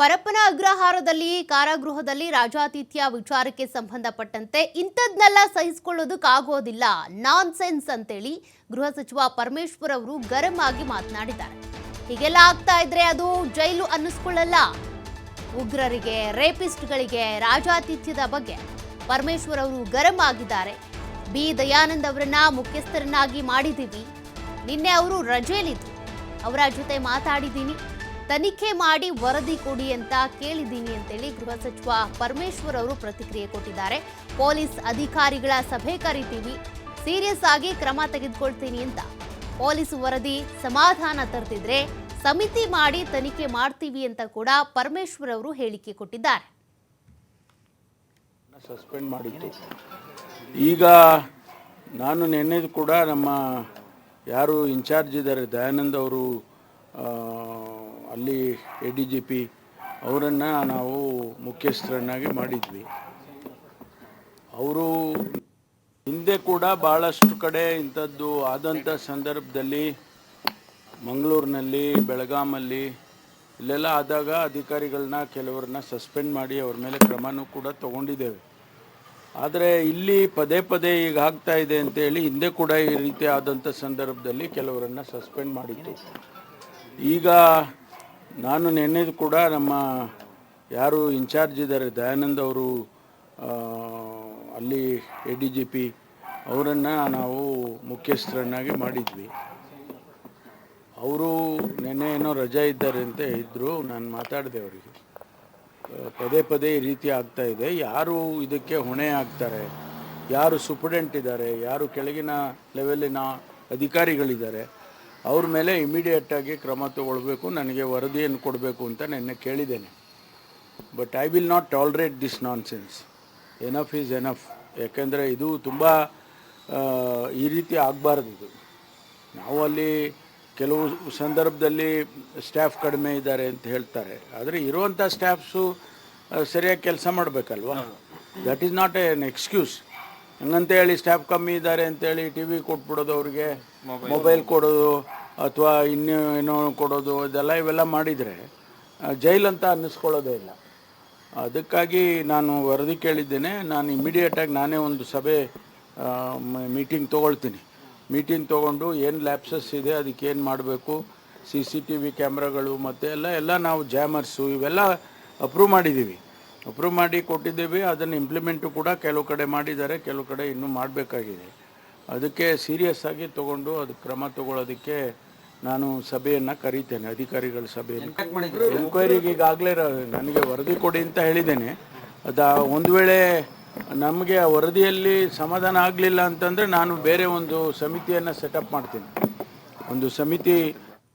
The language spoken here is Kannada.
ಪರಪ್ಪನ ಅಗ್ರಹಾರದಲ್ಲಿ ಕಾರಾಗೃಹದಲ್ಲಿ ರಾಜಾತಿಥ್ಯ ವಿಚಾರಕ್ಕೆ ಸಂಬಂಧಪಟ್ಟಂತೆ ಇಂಥದ್ನೆಲ್ಲ ಸಹಿಸಿಕೊಳ್ಳೋದಕ್ಕಾಗೋದಿಲ್ಲ, ನಾನ್ಸೆನ್ಸ್ ಅಂತೇಳಿ ಗೃಹ ಸಚಿವ ಪರಮೇಶ್ವರ್ ಅವರು ಗರಂ ಆಗಿ ಮಾತನಾಡಿದ್ದಾರೆ. ಹೀಗೆಲ್ಲ ಆಗ್ತಾ ಇದ್ರೆ ಅದು ಜೈಲು ಅನ್ನಿಸ್ಕೊಳ್ಳಲ್ಲ. ಉಗ್ರರಿಗೆ, ರೇಪಿಸ್ಟ್ಗಳಿಗೆ ರಾಜಾತಿಥ್ಯದ ಬಗ್ಗೆ ಪರಮೇಶ್ವರ್ ಅವರು ಗರಂ ಆಗಿದ್ದಾರೆ. ಬಿ ದಯಾನಂದ್ ಅವರನ್ನ ಮುಖ್ಯಸ್ಥರನ್ನಾಗಿ ಮಾಡಿದ್ದೀವಿ. ನಿನ್ನೆ ಅವರು ರಜೆಯಲ್ಲಿದ್ರು, ಅವರ ಜೊತೆ ಮಾತಾಡಿದ್ದೀನಿ, ತನಿಖೆ ಮಾಡಿ ವರದಿ ಕೊಡಿ ಅಂತ ಕೇಳಿದ್ದೀನಿ ಅಂತೇಳಿ ಗೃಹ ಸಚಿವ ಪರಮೇಶ್ವರ್ ಅವರು ಪ್ರತಿಕ್ರಿಯೆ ಕೊಟ್ಟಿದ್ದಾರೆ. ಪೊಲೀಸ್ ಅಧಿಕಾರಿಗಳ ಸಭೆ ಕರಿತೀವಿ, ಸೀರಿಯಸ್ ಆಗಿ ಕ್ರಮ ತೆಗೆದುಕೊಳ್ತೀನಿ ಅಂತ. ಪೊಲೀಸ್ ವರದಿ ಸಮಾಧಾನ ತರ್ತಿದ್ರೆ ಸಮಿತಿ ಮಾಡಿ ತನಿಖೆ ಮಾಡ್ತೀವಿ ಅಂತ ಕೂಡ ಪರಮೇಶ್ವರ್ ಅವರು ಹೇಳಿಕೆ ಕೊಟ್ಟಿದ್ದಾರೆ. ಸಸ್ಪೆಂಡ್ ಮಾಡಿತ್ತು. ಈಗ ನಾನು ನೆನ್ನೆದು ಕೂಡ ನಮ್ಮ ಯಾರು ಇನ್ಚಾರ್ಜ್ ಇದ್ದಾರೆ ದಯಾನಂದ್ ಅವರು, ಅಲ್ಲಿ ADGP ಅವರನ್ನು ನಾವು ಮುಖ್ಯಸ್ಥರನ್ನಾಗಿ ಮಾಡಿದ್ವಿ. ಅವರು ಹಿಂದೆ ಕೂಡ ಭಾಳಷ್ಟು ಕಡೆ ಇಂಥದ್ದು ಆದಂಥ ಸಂದರ್ಭದಲ್ಲಿ ಮಂಗಳೂರಿನಲ್ಲಿ, ಬೆಳಗಾಮಲ್ಲಿ ಇಲ್ಲೆಲ್ಲ ಆದಾಗ ಅಧಿಕಾರಿಗಳನ್ನ ಕೆಲವ್ರನ್ನ ಸಸ್ಪೆಂಡ್ ಮಾಡಿ ಅವ್ರ ಮೇಲೆ ಕ್ರಮನೂ ಕೂಡ ತಗೊಂಡಿದ್ದೇವೆ. ಆದರೆ ಇಲ್ಲಿ ಪದೇ ಪದೇ ಈಗ ಆಗ್ತಾ ಇದೆ ಅಂತೇಳಿ ಹಿಂದೆ ಕೂಡ ಈ ರೀತಿ ಆದಂಥ ಸಂದರ್ಭದಲ್ಲಿ ಕೆಲವರನ್ನು ಸಸ್ಪೆಂಡ್ ಮಾಡಿತ್ತು. ಈಗ ನಾನು ನೆನ್ನೆದು ಕೂಡ ನಮ್ಮ ಯಾರು ಇನ್ಚಾರ್ಜ್ ಇದ್ದಾರೆ ದಯಾನಂದ್ ಅವರು, ಅಲ್ಲಿ ADGP ಅವರನ್ನು ನಾವು ಮುಖ್ಯಸ್ಥರನ್ನಾಗಿ ಮಾಡಿದ್ವಿ. ಅವರು ನೆನ್ನೆ ಏನೋ ರಜೆ ಇದ್ದಾರೆ ಅಂತ ಇದ್ದರು. ನಾನು ಮಾತಾಡಿದೆ ಅವರಿಗೆ, ಪದೇ ಪದೇ ಈ ರೀತಿ ಆಗ್ತಾ ಇದೆ, ಯಾರು ಇದಕ್ಕೆ ಹೊಣೆ ಆಗ್ತಾರೆ, ಯಾರು ಸೂಪರ್ಡೆಂಟ್ ಇದ್ದಾರೆ, ಯಾರು ಕೆಳಗಿನ ಲೆವೆಲಿನ ಅಧಿಕಾರಿಗಳಿದ್ದಾರೆ, ಅವ್ರ ಮೇಲೆ ಇಮಿಡಿಯೇಟಾಗಿ ಕ್ರಮ ತಗೊಳ್ಬೇಕು, ನನಗೆ ವರದಿಯನ್ನು ಕೊಡಬೇಕು ಅಂತ ನೆನ್ನೆ ಕೇಳಿದ್ದೇನೆ. But I will not tolerate this nonsense. Enough is enough. ಯಾಕೆಂದರೆ ಇದು ತುಂಬ ಈ ರೀತಿ ಆಗಬಾರ್ದು. ಇದು ನಾವು ಅಲ್ಲಿ ಕೆಲವು ಸಂದರ್ಭದಲ್ಲಿ ಸ್ಟಾಫ್ ಕಡಿಮೆ ಇದ್ದಾರೆ ಅಂತ ಹೇಳ್ತಾರೆ, ಆದರೆ ಇರುವಂಥ ಸ್ಟಾಫ್ಸು ಸರಿಯಾಗಿ ಕೆಲಸ ಮಾಡಬೇಕಲ್ವ. That is not an excuse. ಹಂಗಂತ ಹೇಳಿ ಸ್ಟಾಫ್ ಕಮ್ಮಿ ಇದ್ದಾರೆ ಅಂತೇಳಿ TV ಕೊಟ್ಬಿಡೋದು, ಅವ್ರಿಗೆ ಮೊಬೈಲ್ ಕೊಡೋದು ಅಥವಾ ಇನ್ನೂ ಏನೋ ಕೊಡೋದು, ಇವೆಲ್ಲ ಮಾಡಿದರೆ ಜೈಲಂತ ಅನ್ನಿಸ್ಕೊಳ್ಳೋದೇ ಇಲ್ಲ. ಅದಕ್ಕಾಗಿ ನಾನು ವರದಿ ಕೇಳಿದ್ದೇನೆ. ನಾನು ಇಮಿಡಿಯೇಟಾಗಿ ನಾನೇ ಒಂದು ಸಭೆ ಮೀಟಿಂಗ್ ತೊಗೊಳ್ತೀನಿ. ಮೀಟಿಂಗ್ ತೊಗೊಂಡು ಏನು ಲ್ಯಾಪ್ಸಸ್ ಇದೆ, ಅದಕ್ಕೆ ಏನು ಮಾಡಬೇಕು, CCTV ಕ್ಯಾಮ್ರಾಗಳು ಮತ್ತು ಎಲ್ಲ ನಾವು ಜಾಮರ್ಸು ಇವೆಲ್ಲ ಅಪ್ರೂವ್ ಮಾಡಿದ್ದೀವಿ, ಅಪ್ರೂವ್ ಮಾಡಿ ಕೊಟ್ಟಿದ್ದೀವಿ. ಅದನ್ನು ಇಂಪ್ಲಿಮೆಂಟು ಕೂಡ ಕೆಲವು ಕಡೆ ಮಾಡಿದ್ದಾರೆ, ಕೆಲವು ಕಡೆ ಇನ್ನೂ ಮಾಡಬೇಕಾಗಿದೆ. ಅದಕ್ಕೆ ಸೀರಿಯಸ್ ಆಗಿ ತೊಗೊಂಡು ಅದಕ್ಕೆ ಕ್ರಮ ತಗೊಳ್ಳೋದಕ್ಕೆ ನಾನು ಸಭೆಯನ್ನು ಕರೀತೇನೆ, ಅಧಿಕಾರಿಗಳ ಸಭೆಯನ್ನು. ಎನ್ಕ್ವೈರಿಗೆ ಈಗಾಗಲೇ ನನಗೆ ವರದಿ ಕೊಡಿ ಅಂತ ಹೇಳಿದ್ದೇನೆ. ಒಂದು ವೇಳೆ ನಮಗೆ ಆ ವರದಿಯಲ್ಲಿ ಸಮಾಧಾನ ಆಗಲಿಲ್ಲ ಅಂತಂದರೆ ನಾನು ಬೇರೆ ಒಂದು ಸಮಿತಿಯನ್ನು ಸೆಟಪ್ ಮಾಡ್ತೀನಿ. ಒಂದು ಸಮಿತಿ